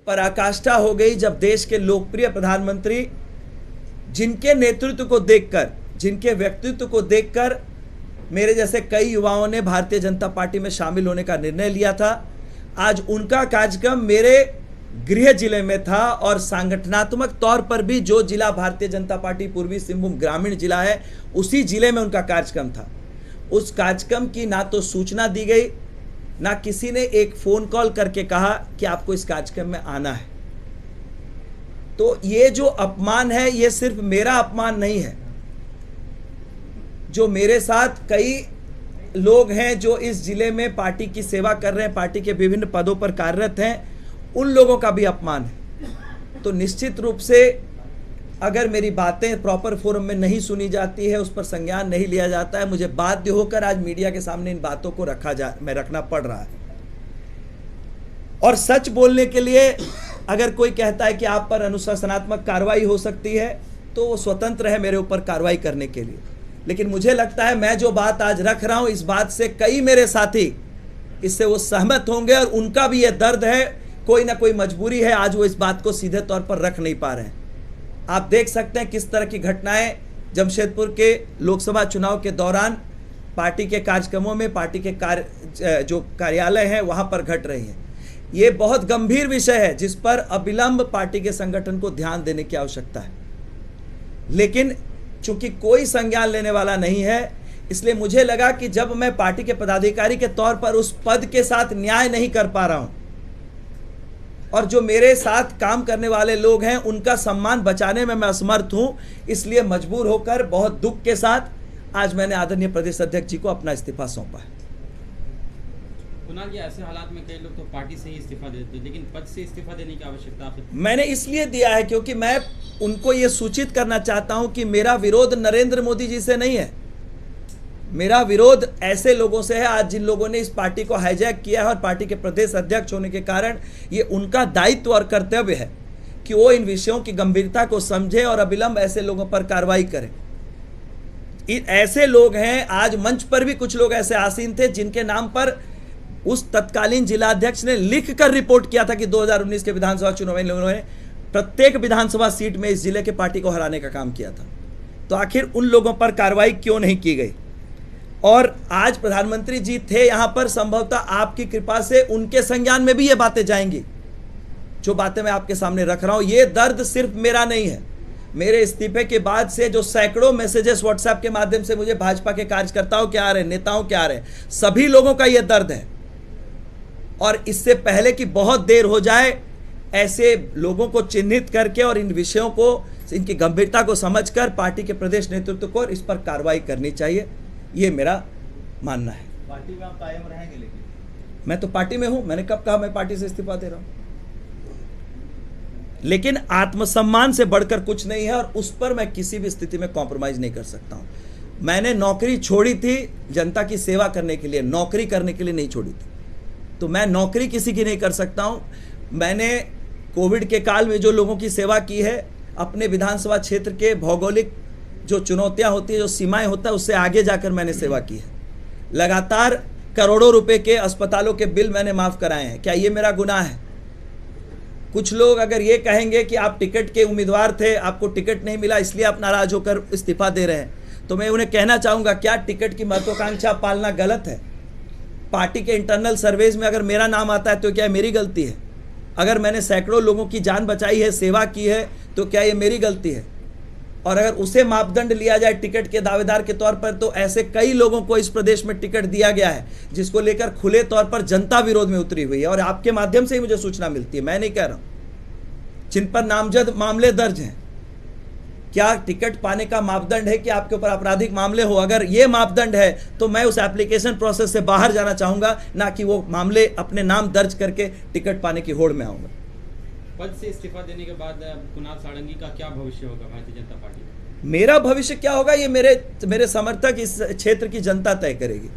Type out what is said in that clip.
पराकाष्ठा हो गई जब देश के लोकप्रिय प्रधानमंत्री, जिनके नेतृत्व को देखकर, जिनके व्यक्तित्व को देखकर मेरे जैसे कई युवाओं ने भारतीय जनता पार्टी में शामिल होने का निर्णय लिया था, आज उनका कार्यक्रम मेरे गृह जिले में था और संगठनात्मक तौर पर भी जो जिला भारतीय जनता पार्टी पूर्वी सिंहभूम ग्रामीण जिला है, उसी जिले में उनका कार्यक्रम था। उस कार्यक्रम की ना तो सूचना दी गई, ना किसी ने एक फोन कॉल करके कहा कि आपको इस कार्यक्रम में आना है। तो ये जो अपमान है, ये सिर्फ मेरा अपमान नहीं है। जो मेरे साथ कई लोग हैं जो इस जिले में पार्टी की सेवा कर रहे हैं, पार्टी के विभिन्न पदों पर कार्यरत हैं, उन लोगों का भी अपमान है। तो निश्चित रूप से अगर मेरी बातें प्रॉपर फोरम में नहीं सुनी जाती है, उस पर संज्ञान नहीं लिया जाता है, मुझे बाध्य होकर आज मीडिया के सामने इन बातों को रखना पड़ रहा है। और सच बोलने के लिए अगर कोई कहता है कि आप पर अनुशासनात्मक कार्रवाई हो सकती है, तो वो स्वतंत्र है मेरे ऊपर कार्रवाई करने के लिए। लेकिन मुझे लगता है मैं जो बात आज रख रहा हूं, इस बात से कई मेरे साथी इससे वो सहमत होंगे और उनका भी ये दर्द है, कोई ना कोई मजबूरी है, आज वो इस बात को सीधे तौर पर रख नहीं पा रहे हैं। आप देख सकते हैं किस तरह की घटनाएं जमशेदपुर के लोकसभा चुनाव के दौरान पार्टी के कार्यक्रमों में, पार्टी के जो कार्यालय हैं वहां पर घट रही हैं। ये बहुत गंभीर विषय है जिस पर अविलंब पार्टी के संगठन को ध्यान देने की आवश्यकता है। लेकिन चूंकि कोई संज्ञान लेने वाला नहीं है, इसलिए मुझे लगा कि जब मैं पार्टी के पदाधिकारी के तौर पर उस पद के साथ न्याय नहीं कर पा रहा हूं और जो मेरे साथ काम करने वाले लोग हैं उनका सम्मान बचाने में मैं असमर्थ हूं, इसलिए मजबूर होकर बहुत दुख के साथ आज मैंने आदरणीय प्रदेश अध्यक्ष जी को अपना इस्तीफा सौंपा है। कुणाल जी, ऐसे हालात में कई लोग तो पार्टी से ही इस्तीफा देते हैं, लेकिन पद से इस्तीफा देने की आवश्यकता आपसे? मैंने इसलिए दिया है क्योंकि मैं उनको ये सूचित करना चाहता हूं कि मेरा विरोध नरेंद्र मोदी जी से नहीं है, मेरा विरोध ऐसे लोगों से है आज जिन लोगों ने इस पार्टी को हाईजैक किया है और पार्टी के प्रदेश अध्यक्ष होने के कारण ये उनका दायित्व और कर्तव्य है कि वो इन विषयों की गंभीरता को समझे और अविलंब ऐसे लोगों पर कार्रवाई करें। ऐसे लोग हैं, आज मंच पर भी कुछ लोग ऐसे आसीन थे जिनके नाम पर उस तत्कालीन जिलाध्यक्ष ने लिख कर रिपोर्ट किया था कि 2019 के विधानसभा चुनाव में लोगों ने प्रत्येक विधानसभा सीट में इस जिले के पार्टी को हराने का काम किया था। तो आखिर उन लोगों पर कार्रवाई क्यों नहीं की गई? और आज प्रधानमंत्री जी थे यहां पर, संभवतः आपकी कृपा से उनके संज्ञान में भी ये बातें जाएंगी जो बातें मैं आपके सामने रख रहा हूं। ये दर्द सिर्फ मेरा नहीं है। मेरे इस्तीफे के बाद से जो सैकड़ों मैसेजेस व्हाट्सएप के माध्यम से मुझे भाजपा के कार्यकर्ताओं के आ रहे, नेताओं के आ रहे, सभी लोगों का यह दर्द है। और इससे पहले कि बहुत देर हो जाए, ऐसे लोगों को चिन्हित करके और इन विषयों को, इनकी गंभीरता को समझकर पार्टी के प्रदेश नेतृत्व को इस पर कार्रवाई करनी चाहिए, ये मेरा मानना है। पार्टी में आप कायम रहेंगे? लेकिन मैं तो पार्टी में हूं, मैंने कब कहा मैं पार्टी से इस्तीफा दे रहा हूं? लेकिन आत्मसम्मान से बढ़कर कुछ नहीं है और उस पर मैं किसी भी स्थिति में कॉम्प्रोमाइज नहीं कर सकता हूं। मैंने नौकरी छोड़ी थी जनता की सेवा करने के लिए, नौकरी करने के लिए नहीं छोड़ी थी। तो मैं नौकरी किसी की नहीं कर सकता हूं। मैंने कोविड के काल में जो लोगों की सेवा की है, अपने विधानसभा क्षेत्र के भौगोलिक जो चुनौतियां होती है, जो सीमाएं होता है, उससे आगे जाकर मैंने सेवा की है। लगातार करोड़ों रुपए के अस्पतालों के बिल मैंने माफ कराए हैं। क्या ये मेरा गुनाह है? कुछ लोग अगर ये कहेंगे कि आप टिकट के उम्मीदवार थे, आपको टिकट नहीं मिला इसलिए आप नाराज होकर इस्तीफा दे रहे हैं, तो मैं उन्हें कहना चाहूंगा, क्या टिकट की महत्वाकांक्षा पालना गलत है? पार्टी के इंटरनल सर्वेज में अगर मेरा नाम आता है तो क्या मेरी गलती है? अगर मैंने सैकड़ों लोगों की जान बचाई है, सेवा की है, तो क्या ये मेरी गलती है? और अगर उसे मापदंड लिया जाए टिकट के दावेदार के तौर पर, तो ऐसे कई लोगों को इस प्रदेश में टिकट दिया गया है जिसको लेकर खुले तौर पर जनता विरोध में उतरी हुई है। और आपके माध्यम से ही मुझे सूचना मिलती है, मैं नहीं कह रहा हूं, जिन पर नामजद मामले दर्ज हैं। क्या टिकट पाने का मापदंड है कि आपके ऊपर आपराधिक मामले हो? अगर ये मापदंड है तो मैं उस एप्लीकेशन प्रोसेस से बाहर जाना चाहूंगा, ना कि वो मामले अपने नाम दर्ज करके टिकट पाने की होड़ में आऊंगा। पद से इस्तीफा देने के बाद कुणाल सारंगी का क्या भविष्य होगा भारतीय जनता पार्टी का? मेरा भविष्य क्या होगा ये मेरे समर्थक, इस क्षेत्र की जनता तय करेगी।